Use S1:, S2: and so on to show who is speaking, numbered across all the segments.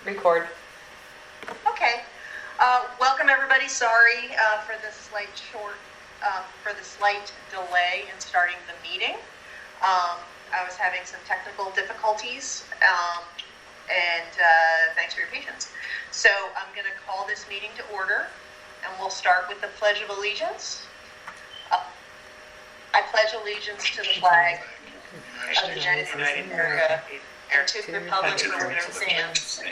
S1: Record.
S2: Okay. Welcome everybody. Sorry for the slight delay in starting the meeting. I was having some technical difficulties, and thanks for your patience. So I'm going to call this meeting to order, and we'll start with the Pledge of Allegiance. I pledge allegiance to the flag of the United States of America and to the republic for which it stands,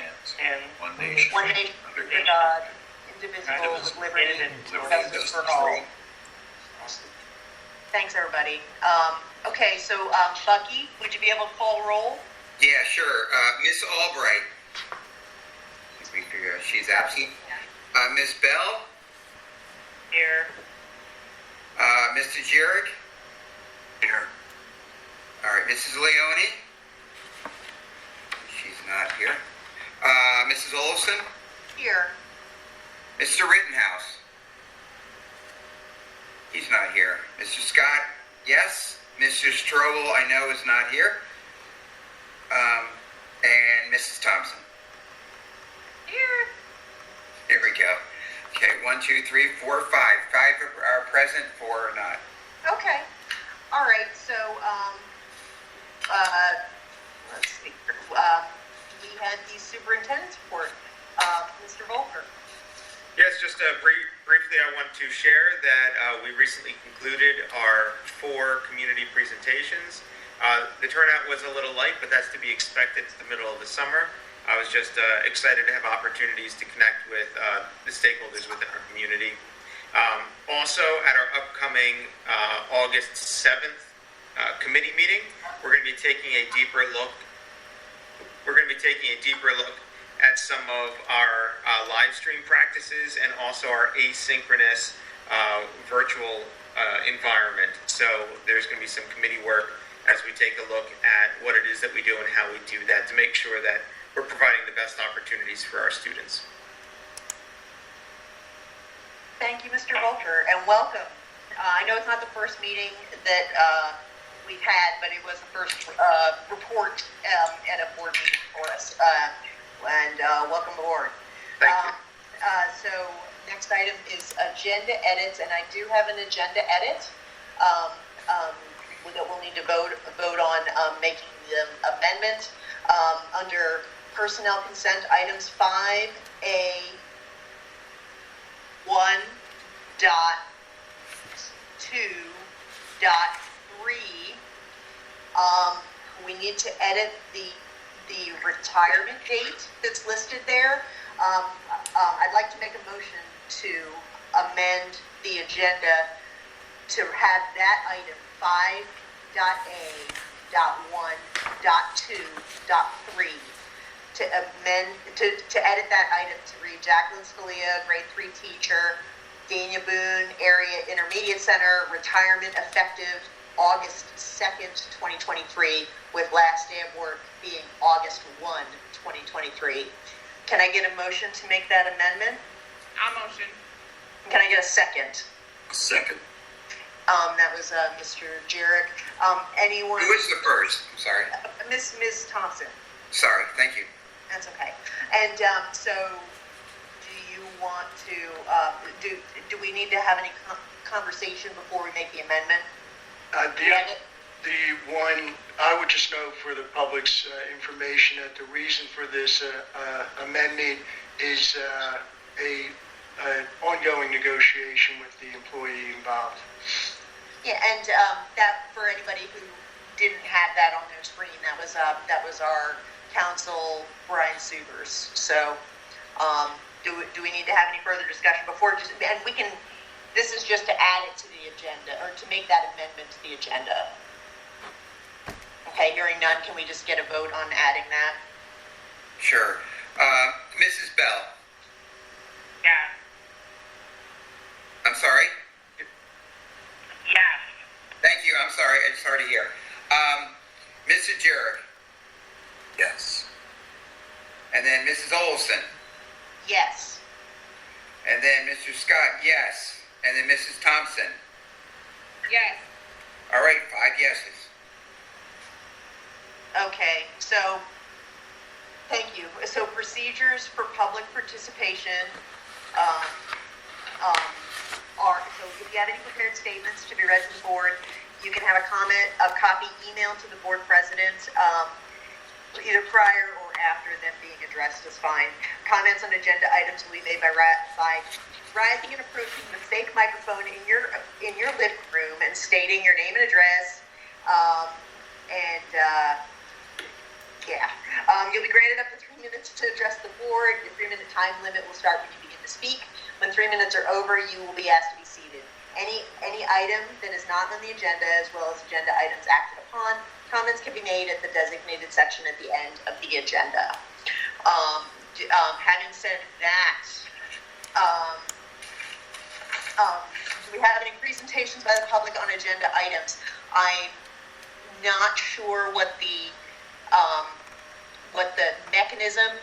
S2: one nation under God, indivisible, with liberty and justice for all. Thanks, everybody. Okay, so Bucky, would you be able to call roll?
S3: Yeah, sure. Miss Albright. We figure out she's absent. Miss Bell.
S2: Here.
S3: Mr. Jarek. Here. All right, Mrs. Leone. She's not here. Mrs. Olson.
S2: Here.
S3: Mr. Rittenhouse. He's not here. Mr. Scott, yes. Mr. Strobel, I know, is not here. And Mrs. Thompson.
S2: Here.
S3: There we go. Okay, 1, 2, 3, 4, 5. 5 are present, 4 are not.
S2: Okay. All right. So, let's see. We had the superintendent's report. Mr. Volker.
S4: Yes, just briefly, I want to share that we recently concluded our 4 community presentations. The turnout was a little light, but that's to be expected. It's the middle of the summer. I was just excited to have opportunities to connect with the stakeholders within our community. Also, at our upcoming August 7th committee meeting, we're going to be taking a deeper look. At some of our live stream practices and also our asynchronous virtual environment. So there's going to be some committee work as we take a look at what it is that we do and how we do that to make sure that we're providing the best opportunities for our students.
S2: Thank you, Mr. Volker, and welcome. I know it's not the first meeting that we've had, but it was the first report at a board meeting for us. And welcome aboard.
S4: Thank you.
S2: So next item is agenda edits, and I do have an agenda edit that we'll need to vote on making the amendment under personnel consent items 5A 1.2.3. We need to edit the retirement date that's listed there. I'd like to make a motion to amend the agenda to have that item 5.A.1.2.3 to amend to edit that item to read Jacqueline Scalia, grade 3 teacher, Dania Boone Area Intermediate Center, retirement effective August 2nd, 2023, with last day of work being August 1, 2023. Can I get a motion to make that amendment?
S5: I'll motion.
S2: Can I get a second?
S3: Second.
S2: That was Mr. Jarek. Anyone?
S3: Who is the first? I'm sorry.
S2: Ms. Thompson.
S3: Sorry, thank you.
S2: That's okay. And so, do you want to? Do we need to have any conversation before we make the amendment?
S6: The one, I would just note for the public's information that the reason for this amendment is a ongoing negotiation with the employee involved.
S2: Yeah, and that for anybody who didn't have that on their screen, that was our counsel Brian Subers. So, do we need to have any further discussion before? And we can. This is just to add it to the agenda, or to make that amendment to the agenda. Okay, hearing none, can we just get a vote on adding that?
S3: Sure. Mrs. Bell.
S5: Yes.
S3: I'm sorry?
S5: Yes.
S3: Thank you. I'm sorry. It's hard to hear. Mr. Jarek. Yes. And then Mrs. Olson.
S2: Yes.
S3: And then Mr. Scott, yes. And then Mrs. Thompson.
S5: Yes.
S3: All right, 5 yeses.
S2: Okay, so Thank you. So procedures for public participation are, so if you have any prepared statements to be read to the board, you can have a copy emailed to the board president, either prior or after them being addressed is fine. Comments on agenda items will be made by rising and approaching the fake microphone in your living room and stating your name and address, you'll be granted up to 3 minutes to address the board. Your 3-minute time limit will start when you begin to speak. When 3 minutes are over, you will be asked to be seated. Any item that is not on the agenda, as well as agenda items acted upon, comments can be made at the designated section at the end of the agenda. Having said that, do we have any presentations by the public on agenda items? I'm not sure what the mechanism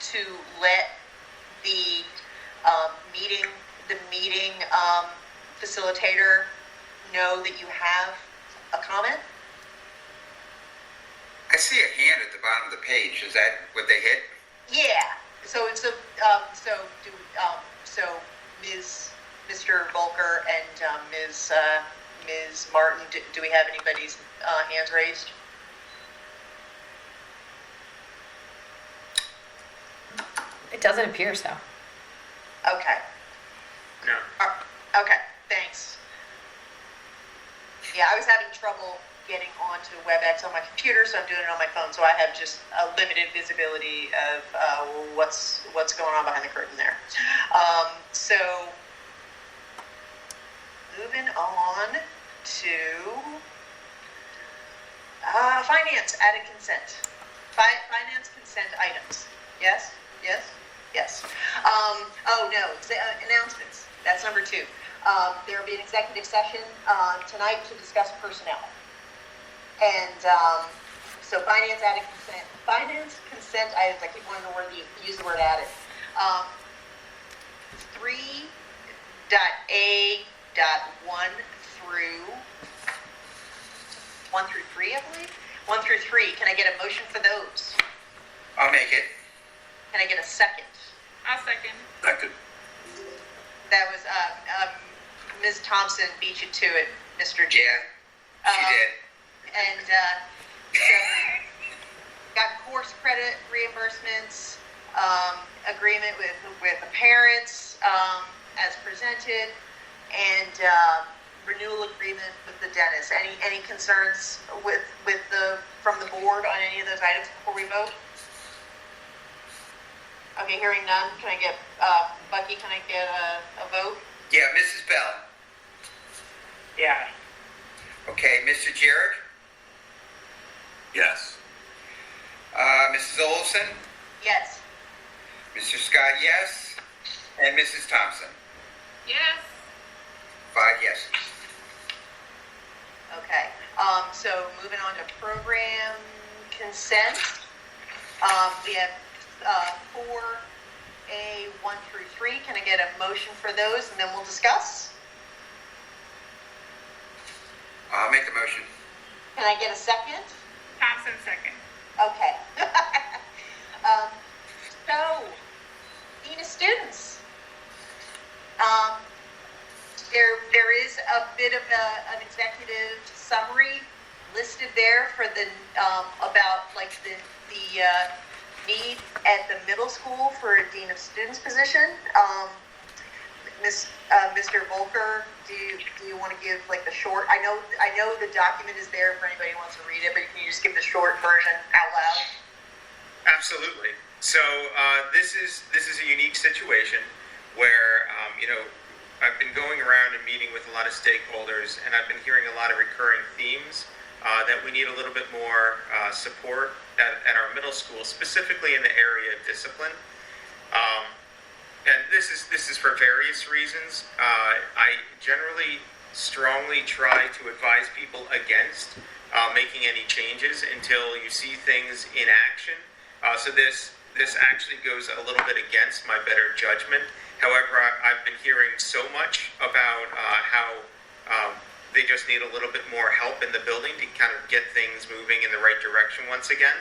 S2: to let the meeting facilitator know that you have a comment.
S3: I see a hand at the bottom of the page. Is that what they hit?
S2: Yeah. So Mr. Volker and Ms. Martin, do we have anybody's hands raised?
S1: It doesn't appear so.
S2: Okay.
S4: No.
S2: Okay, thanks. Yeah, I was having trouble getting onto WebEx on my computer, so I'm doing it on my phone, so I have just a limited visibility of what's going on behind the curtain there. So, moving on to finance added consent. Finance consent items. Yes? Yes? Yes. Announcements. That's number 2. There will be an executive session tonight to discuss personnel. And so finance added consent. Finance consent items, I keep wanting to use the word added. 3.A.1 through 3, I believe. 1 through 3. Can I get a motion for those?
S3: I'll make it.
S2: Can I get a second?
S5: I'll second.
S3: Second.
S2: That was Ms. Thompson beat you to it, Mr. J.
S3: Yeah, she did.
S2: And so got course credit reimbursements, agreement with the parents as presented, and renewal agreement with the dentist. Any concerns from the board on any of those items before we vote? Okay, hearing none. Can I get Bucky? Can I get a vote?
S3: Yeah, Mrs. Bell.
S5: Yeah.
S3: Okay, Mr. Jarrett. Yes. Mrs. Olson.
S2: Yes.
S3: Mr. Scott, yes. And Mrs. Thompson.
S5: Yes.
S3: 5 yeses.
S2: Okay. So moving on to program consent. We have 4A1 through 3. Can I get a motion for those, and then we'll discuss?
S3: I'll make the motion.
S2: Can I get a second?
S5: Thompson second.
S2: Okay. So, Dean of Students. There is a bit of an executive summary listed there for the about like the need at the middle school for a Dean of Students position. Mr. Volker, do you want to give like the short? I know the document is there for anybody who wants to read it, but can you just give the short version out loud?
S4: Absolutely. So this is a unique situation where I've been going around and meeting with a lot of stakeholders, and I've been hearing a lot of recurring themes that we need a little bit more support at our middle school, specifically in the area of discipline. And this is for various reasons. I generally strongly try to advise people against making any changes until you see things in action. So this actually goes a little bit against my better judgment. However, I've been hearing so much about how they just need a little bit more help in the building to kind of get things moving in the right direction once again.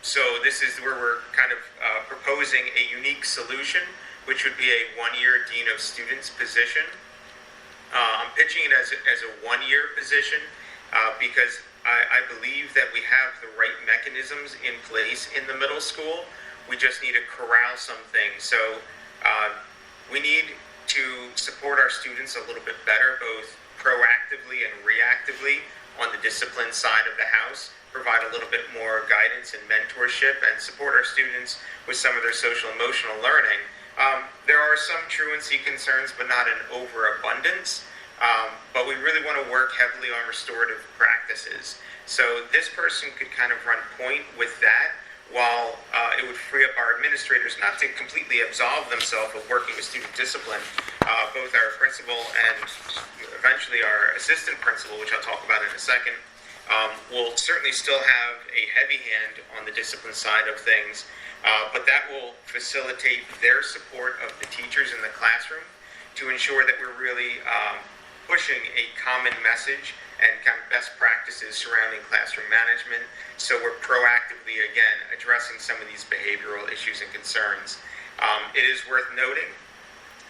S4: So this is where we're kind of proposing a unique solution, which would be a one-year Dean of Students position. I'm pitching it as a one-year position because I believe that we have the right mechanisms in place in the middle school. We just need to corral some things. So we need to support our students a little bit better, both proactively and reactively on the discipline side of the house, provide a little bit more guidance and mentorship, and support our students with some of their social emotional learning. There are some truancy concerns, but not an overabundance. But we really want to work heavily on restorative practices. So this person could kind of run point with that, while it would free up our administrators not to completely absolve themselves of working with student discipline. Both our principal and eventually our assistant principal, which I'll talk about in a second, will certainly still have a heavy hand on the discipline side of things, but that will facilitate their support of the teachers in the classroom to ensure that we're really pushing a common message and kind of best practices surrounding classroom management. So we're proactively, again, addressing some of these behavioral issues and concerns. It is worth noting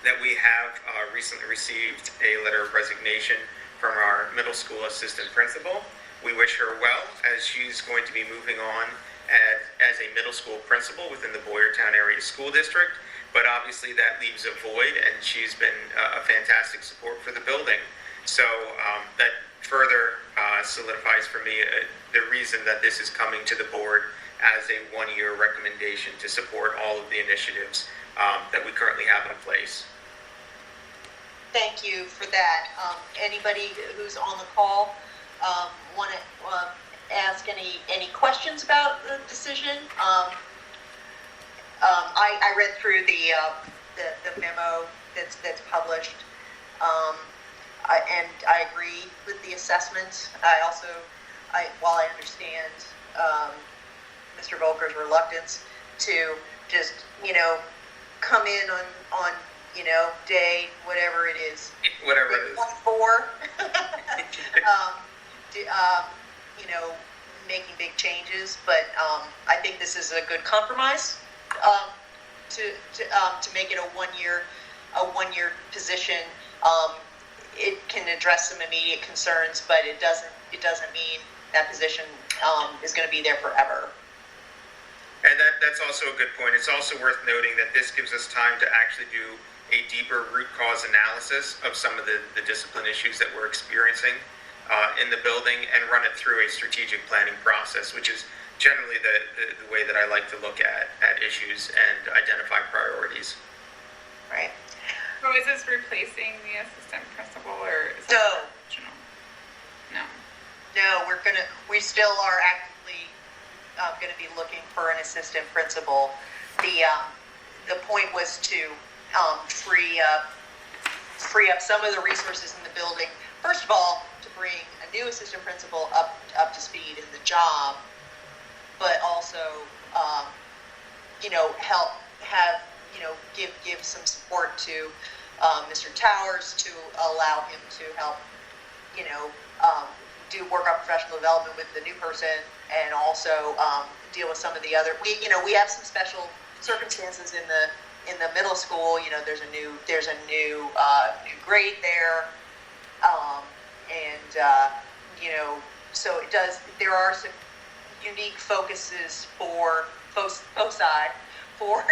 S4: that we have recently received a letter of resignation from our middle school assistant principal. We wish her well, as she's going to be moving on as a middle school principal within the Boyertown Area School District. But obviously that leaves a void, and she's been a fantastic support for the building. So that further solidifies for me the reason that this is coming to the board as a one-year recommendation to support all of the initiatives that we currently have in place.
S2: Thank you for that. Anybody who's on the call want to ask any questions about the decision? I read through the memo that's published, and I agree with the assessment. While I understand Mr. Volker's reluctance to just come in on day whatever it is,
S3: Whatever it is.
S2: 24, making big changes, but I think this is a good compromise to make it a one-year position. It can address some immediate concerns, but it doesn't mean that position is going to be there forever.
S4: And that's also a good point. It's also worth noting that this gives us time to actually do a deeper root cause analysis of some of the discipline issues that we're experiencing in the building, and run it through a strategic planning process, which is generally the way that I like to look at issues and identify priorities.
S2: Right.
S5: So is this replacing the assistant principal, or is
S2: No.
S5: that original? No.
S2: No, we still are actively going to be looking for an assistant principal. The point was to free up some of the resources in the building. First of all, to bring a new assistant principal up to speed in the job, but also help have give some support to Mr. Towers to allow him to help do work on professional development with the new person, and also deal with some of the other. We have some special circumstances in the middle school. There's a new grade there, so it does. There are some unique focuses for both side for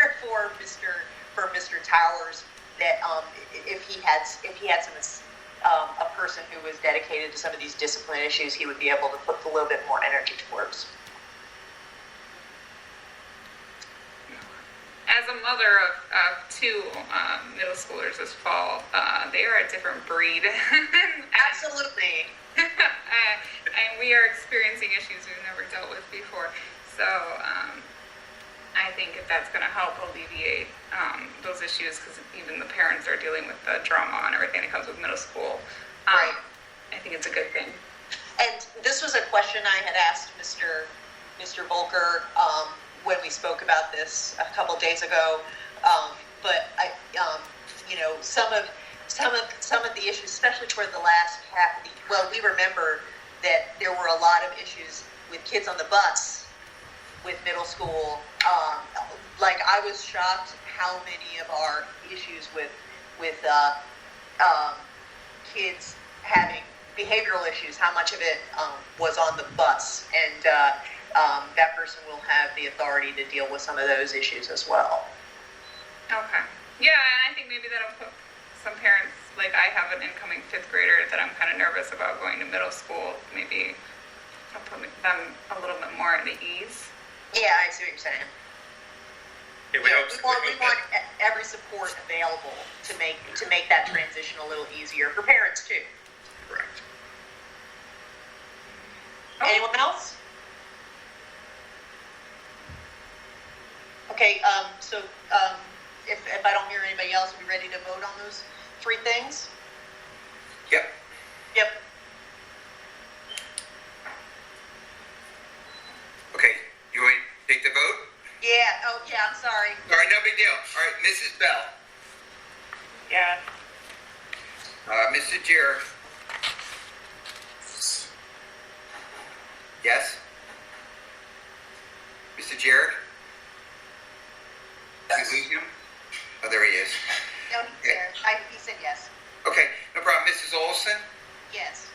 S2: Mr. Towers, that if he had some a person who was dedicated to some of these discipline issues, he would be able to put a little bit more energy towards.
S5: As a mother of two middle schoolers this fall, they are a different breed.
S2: Absolutely.
S5: And we are experiencing issues we've never dealt with before. So I think if that's going to help alleviate those issues, because even the parents are dealing with the drama and everything that comes with middle school,
S2: Right.
S5: I think it's a good thing.
S2: And this was a question I had asked Mr. Volker when we spoke about this a couple days ago. But some of the issues, especially toward the last half of we remember that there were a lot of issues with kids on the bus with middle school. Like I was shocked how many of our issues with kids having behavioral issues, how much of it was on the bus, and that person will have the authority to deal with some of those issues as well.
S5: Okay. Yeah, and I think maybe that'll put some parents, like I have an incoming fifth grader that I'm kind of nervous about going to middle school. Maybe I'll put them a little bit more at ease.
S2: Yeah, I see what you're saying.
S4: Yeah, we
S2: Yeah,
S4: hope
S2: we want every support available to make that transition a little easier for parents too.
S4: correct.
S2: Anyone else? Okay, so if I don't hear anybody else, are we ready to vote on those three things?
S3: Yep.
S2: Yep.
S3: Okay, you want to take the vote?
S2: Yeah, oh, yeah, I'm sorry.
S3: All right, no big deal. All right, Mrs. Bell.
S2: Yeah.
S3: Mr. Jarrett. Yes? Mr. Jarrett? Did we lose him? Oh, there he is.
S2: No, he's there. He said yes.
S3: Okay, no problem. Mrs. Olson?
S2: Yes.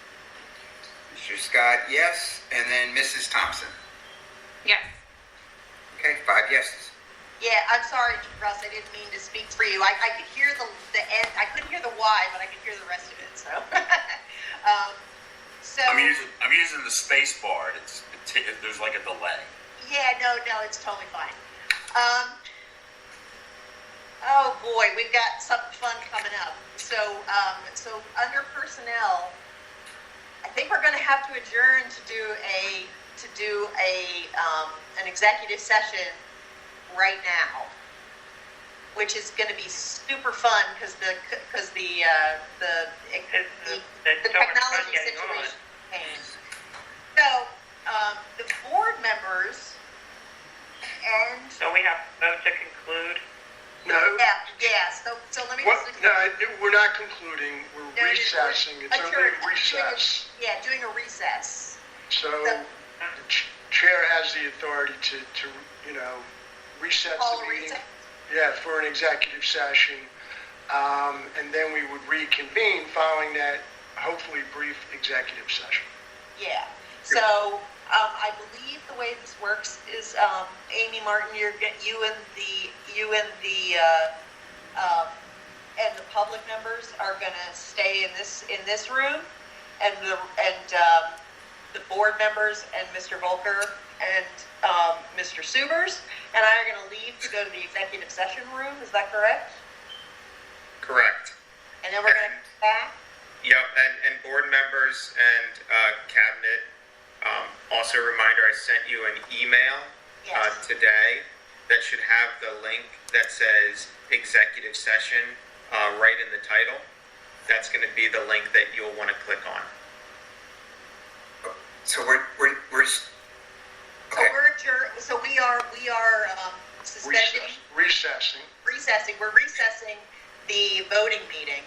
S3: Mr. Scott, yes. And then Mrs. Thompson?
S5: Yes.
S3: Okay, 5 yeses.
S2: Yeah, I'm sorry, Russ, I didn't mean to speak for you. I could hear the end, I couldn't hear the why, but I could hear the rest of it, so. So.
S7: I'm using the space bar. There's like a delay.
S2: Yeah, no, it's totally fine. Oh boy, we've got something fun coming up. So under personnel, I think we're going to have to adjourn to do an executive session right now, which is going to be super fun because the technology situation changed. So the board members and
S8: So we have to vote to conclude.
S6: No,
S2: yeah. So let me
S6: what,
S2: just.
S6: no, we're not concluding, we're
S2: No,
S6: recessing, it's
S2: adjourn-
S6: only recess.
S2: doing a recess.
S6: So the chair has the authority to recess
S2: Call
S6: the
S2: a
S6: meeting.
S2: recess.
S6: Yeah, for an executive session. And then we would reconvene following that hopefully brief executive session.
S2: Yeah. So I believe the way this works is Amy Martin, you and the public members are going to stay in this room, and the board members and Mr. Volker and Mr. Subers and I are going to leave to go to the executive session room. Is that correct?
S4: Correct.
S2: And then we're going to come back.
S4: Yep, and board members and cabinet. Also, a reminder: I sent you an email
S2: Yes.
S4: today that should have the link that says executive session right in the title. That's going to be the link that you'll want to click on.
S3: So we're
S2: So we're adjourned. So we are suspending,
S6: Recessing.
S2: recessing. We're recessing the voting meeting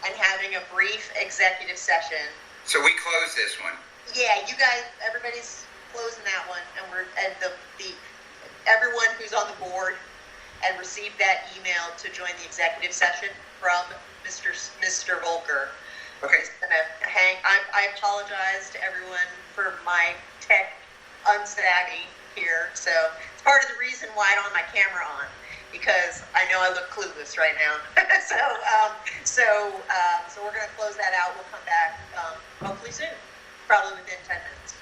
S2: and having a brief executive session.
S3: So we close this one.
S2: Yeah, you guys, everybody's closing that one, and everyone who's on the board and received that email to join the executive session from Mr. Volker.
S3: Okay.
S2: Is gonna hang. I apologize to everyone for my tech unsavvy here. So it's part of the reason why I don't have my camera on, because I know I look clueless right now. So we're gonna close that out. We'll come back hopefully soon, probably within 10 minutes.